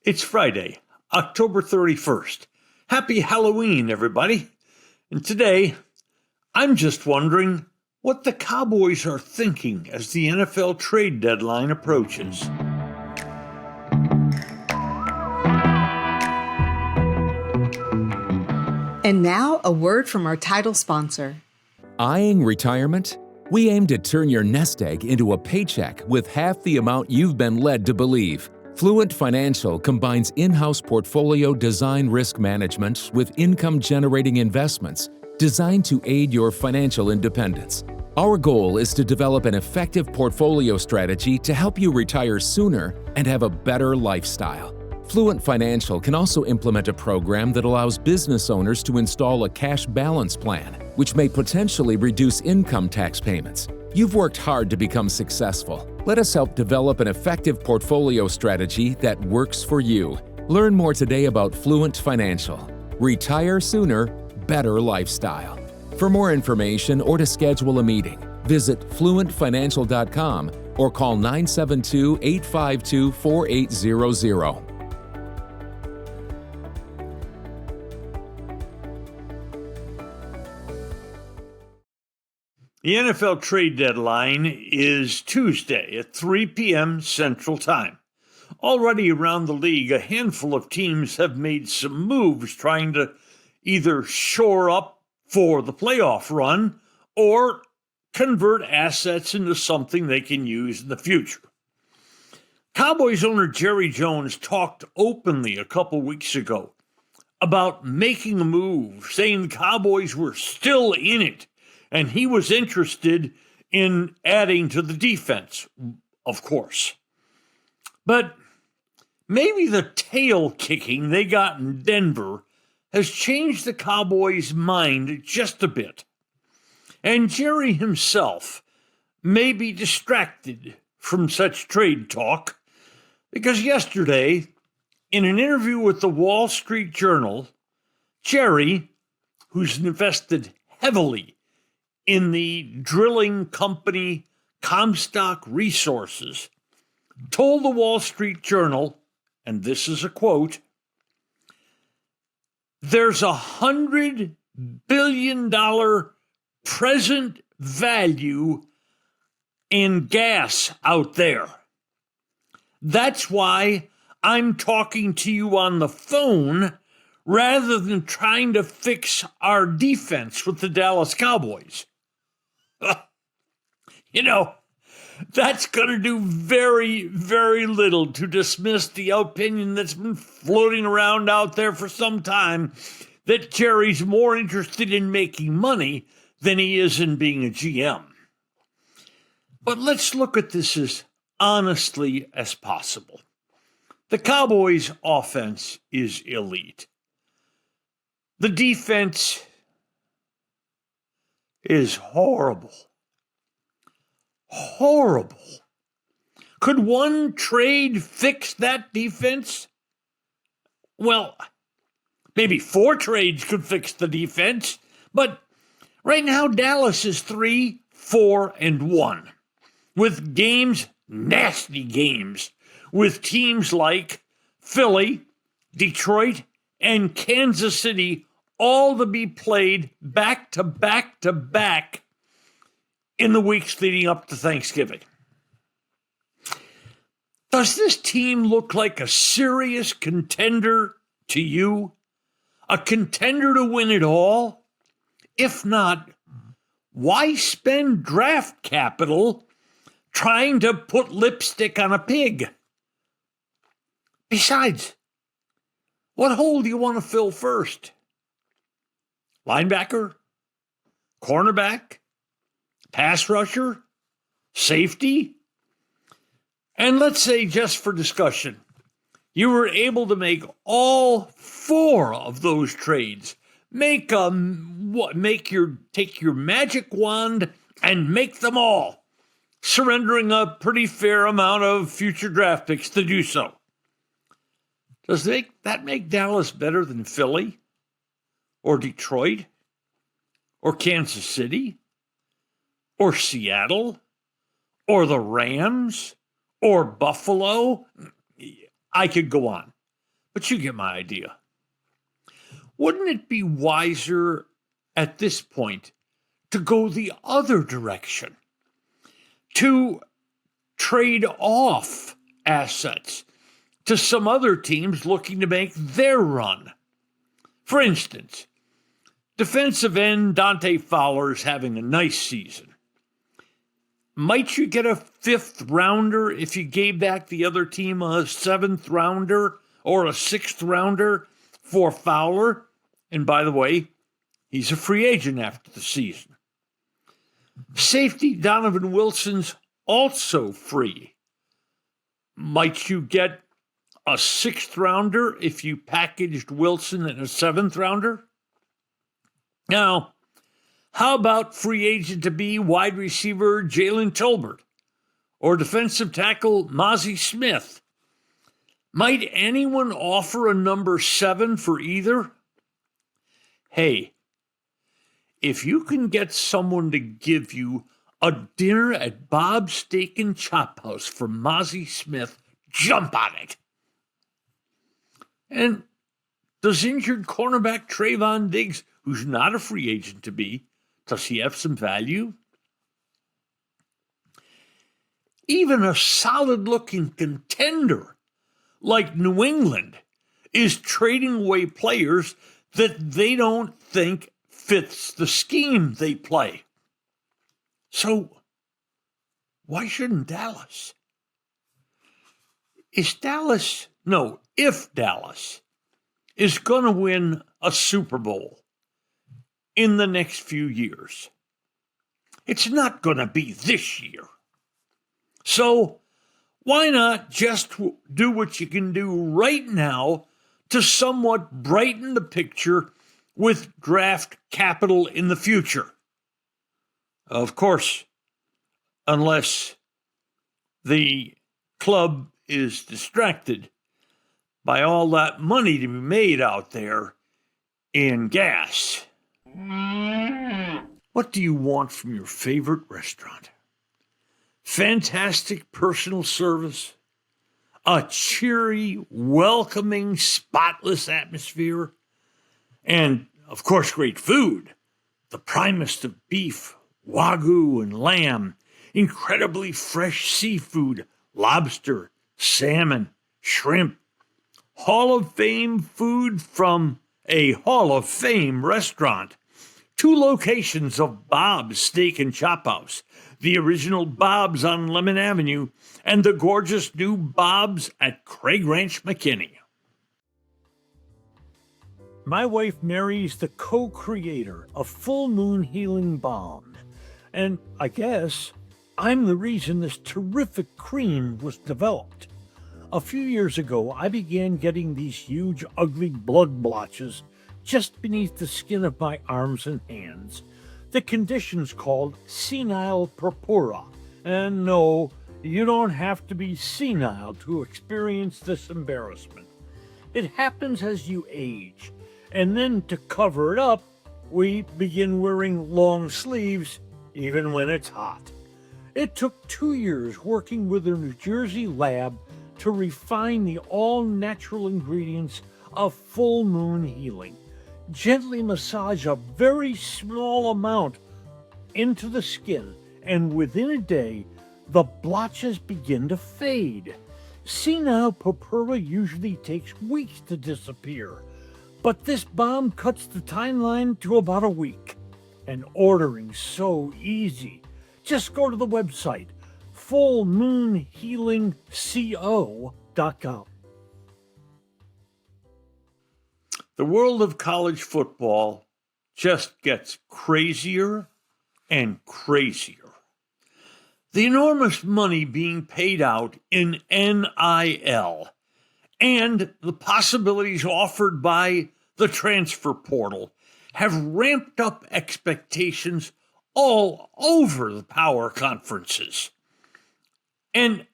It's Friday, October 31st. Happy Halloween, everybody. And today, I'm just wondering what the Cowboys are thinking as the NFL trade deadline approaches. And now, a word from our title sponsor. Eyeing retirement? We aim to turn your nest egg into a paycheck with half the amount you've been led to believe. Fluent Financial combines in-house portfolio design risk management with income-generating investments designed to aid your financial independence. Our goal is to develop an effective portfolio strategy to help you retire sooner and have a better lifestyle. Fluent Financial can also implement a program that allows business owners to install a cash balance plan, which may potentially reduce income tax payments. You've worked hard to become successful. Let us help develop an effective portfolio strategy that works for you. Learn more today about Fluent Financial. Retire sooner, better lifestyle. For more information or to schedule a meeting, visit fluentfinancial.com or call 972-852-4800. The NFL trade deadline is Tuesday at 3 p.m. Central Time. Already around the league, a handful of teams have made some moves trying to either shore up for the playoff run or convert assets into something they can use in the future. Cowboys owner Jerry Jones talked openly a couple weeks ago about making a move, saying the Cowboys were still in it, and he was interested in adding to the defense, of course. But maybe the tail kicking they got in Denver has changed the Cowboys' mind just a bit. And Jerry himself may be distracted from such trade talk because yesterday, in an interview with the Wall Street Journal, Jerry, who's invested heavily in the drilling company Comstock Resources, told the Wall Street Journal, and this is a quote, "There's $100 billion present value in gas out there. That's why I'm talking to you on the phone rather than trying to fix our defense with the Dallas Cowboys." You know, that's going to do very, very little to dismiss the opinion that's been floating around out there for some time that Jerry's more interested in making money than he is in being a GM. But let's look at this as honestly as possible. The Cowboys' offense is elite. The defense is horrible. Horrible. Could one trade fix that defense? Well, maybe 4 trades could fix the defense, but right now Dallas is 3-4-1 with games, nasty games, with teams like Philly, Detroit, and Kansas City all to be played back to back to back in the weeks leading up to Thanksgiving. Does this team look like a serious contender to you? A contender to win it all? If not, why spend draft capital trying to put lipstick on a pig? Besides, what hole do you want to fill first? Linebacker? Cornerback? Pass rusher? Safety? And let's say, just for discussion, you were able to make all 4 of those trades. Take your magic wand and make them all, surrendering a pretty fair amount of future draft picks to do so. Does that make Dallas better than Philly or Detroit or Kansas City or Seattle or the Rams or Buffalo? I could go on. but you get my idea. Wouldn't it be wiser at this point to go the other direction? To trade off assets to some other teams looking to make their run. For instance, defensive end Dante Fowler's having a nice season. Might you get a 5th rounder if you gave back the other team a 7th rounder or a 6th rounder for Fowler? And by the way, he's a free agent after the season. Safety Donovan Wilson's also free. Might you get a 6th rounder if you packaged Wilson and a 7th rounder? Now, how about free agent to be wide receiver Jalen Tolbert or defensive tackle Mozzie Smith? Might anyone offer a number 7 for either? Hey, if you can get someone to give you a dinner at Bob's Steak and Chop House for Mozzie Smith, jump on it. And does injured cornerback Trayvon Diggs, who's not a free agent to be, does he have some value? Even a solid-looking contender like New England is trading away players that they don't think fits the scheme they play. So, why shouldn't Dallas? If Dallas is going to win a Super Bowl in the next few years, it's not going to be this year. So, why not just do what you can do right now to somewhat brighten the picture with draft capital in the future? Of course, unless the club is distracted by all that money to be made out there in gas. What do you want from your favorite restaurant? Fantastic personal service, a cheery, welcoming, spotless atmosphere, and, of course, great food. The primest of beef, wagyu and lamb, incredibly fresh seafood, lobster, salmon, shrimp, Hall of Fame food from a Hall of Fame restaurant. 2 locations of Bob's Steak and Chop House, the original Bob's on Lemon Avenue, and the gorgeous new Bob's at Craig Ranch, McKinney. My wife Mary is the co-creator of Full Moon Healing Balm, and I guess I'm the reason this terrific cream was developed. A few years ago, I began getting these huge, ugly blood blotches just beneath the skin of my arms and hands. The condition's called senile purpura. And no, you don't have to be senile to experience this embarrassment. It happens as you age. And then to cover it up, we begin wearing long sleeves even when it's hot. It took 2 years working with a New Jersey lab to refine the all-natural ingredients of Full Moon Healing. Gently massage a very small amount into the skin, and within a day, the blotches begin to fade. Senile purpura usually takes weeks to disappear, but this balm cuts the timeline to about a week. And ordering's so easy. Just go to the website, fullmoonhealingco.com. The world of college football just gets crazier and crazier. The enormous money being paid out in NIL and the possibilities offered by the transfer portal have ramped up expectations all over the power conferences. And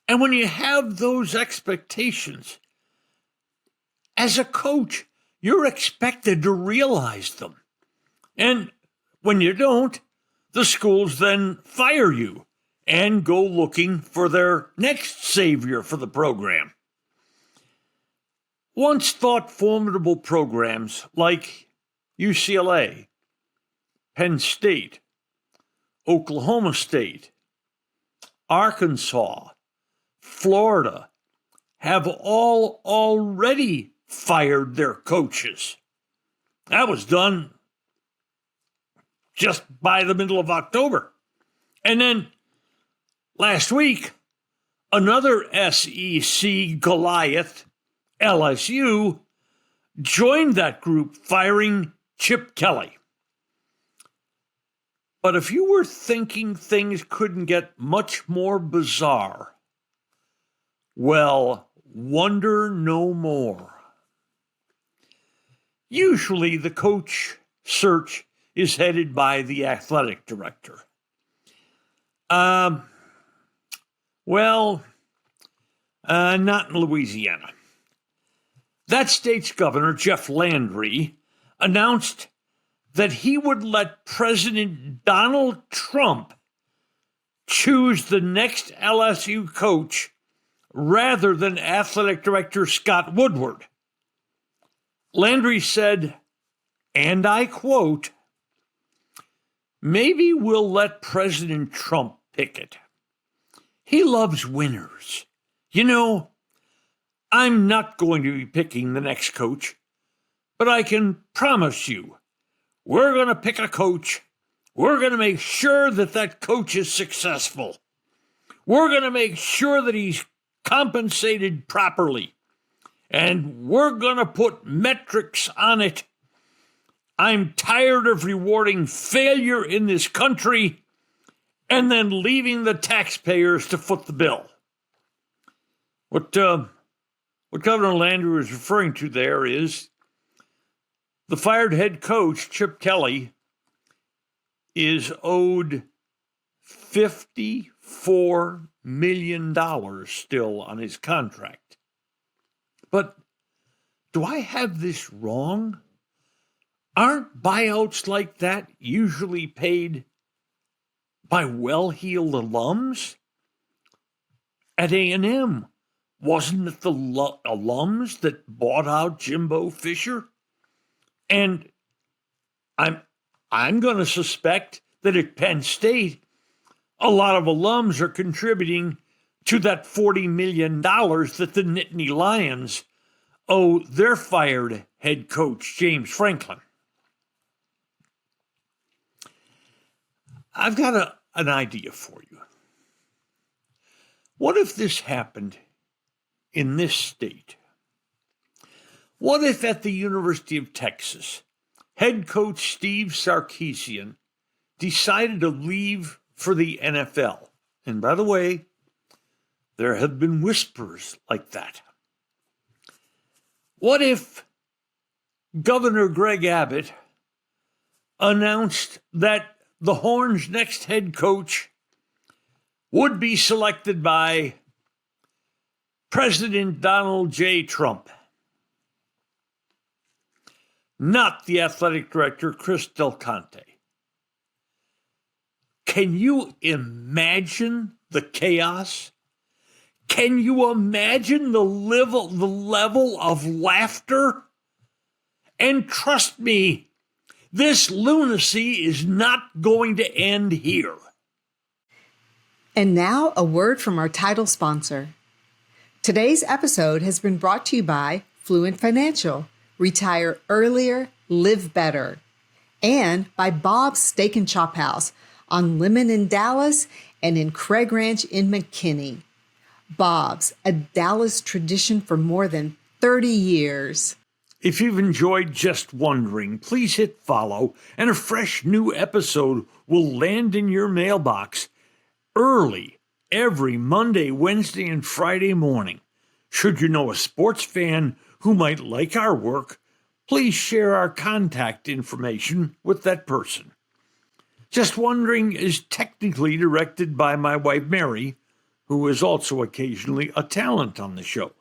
when you have those expectations, as a coach, you're expected to realize them. And when you don't, the schools then fire you and go looking for their next savior for the program. once thought formidable programs like UCLA, Penn State, Oklahoma State, Arkansas, Florida have all already fired their coaches. That was done just by the middle of October. And then last week, another SEC Goliath, LSU, joined that group, firing Chip Kelly. But if you were thinking things couldn't get much more bizarre, well, wonder no more. Usually the coach search is headed by the athletic director. Not in Louisiana. That state's governor, Jeff Landry, announced that he would let President Donald Trump choose the next LSU coach rather than athletic director Scott Woodward. Landry said, and I quote, "Maybe we'll let President Trump pick it. He loves winners. You know, I'm not going to be picking the next coach, but I can promise you, we're going to pick a coach. We're going to make sure that that coach is successful. We're going to make sure that he's compensated properly. And we're going to put metrics on it. I'm tired of rewarding failure in this country and then leaving the taxpayers to foot the bill." What Governor Landry is referring to there is the fired head coach, Chip Kelly, is owed $54 million still on his contract. But do I have this wrong? Aren't buyouts like that usually paid by well-heeled alums? At A&M, wasn't it the alums that bought out Jimbo Fisher? And I'm going to suspect that at Penn State, a lot of alums are contributing to that $40 million that the Nittany Lions owe their fired head coach, James Franklin. I've got an idea for you. What if this happened in this state? What if at the University of Texas, head coach Steve Sarkisian decided to leave for the NFL? And by the way, there have been whispers like that. What if Governor Greg Abbott announced that the Horns' next head coach would be selected by President Donald J. Trump, not the athletic director, Chris Del Conte? Can you imagine the chaos? Can you imagine the level of laughter? And trust me, this lunacy is not going to end here. And now a word from our title sponsor. Today's episode has been brought to you by Fluent Financial, Retire Earlier, Live Better, and by Bob's Steak and Chop House on Lemon in Dallas and in Craig Ranch in McKinney. Bob's, a Dallas tradition for more than 30 years. If you've enjoyed Just Wondering, please hit follow, and a fresh new episode will land in your mailbox early every Monday, Wednesday, and Friday morning. Should you know a sports fan who might like our work, please share our contact information with that person. Just Wondering is technically directed by my wife Mary, who is also occasionally a talent on the show.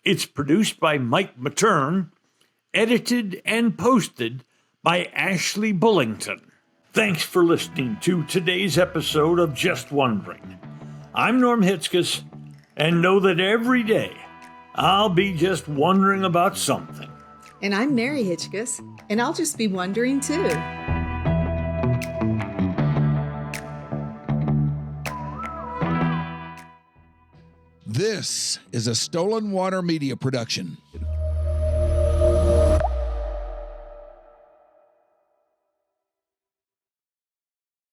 It's produced by Mike Matern, edited and posted by Ashley Bullington. Thanks for listening to today's episode of Just Wondering. I'm Norm Hitzges, and know that every day I'll be just wondering about something. And I'm Mary Hitzges, and I'll just be wondering too. This is a Stolen Water Media production.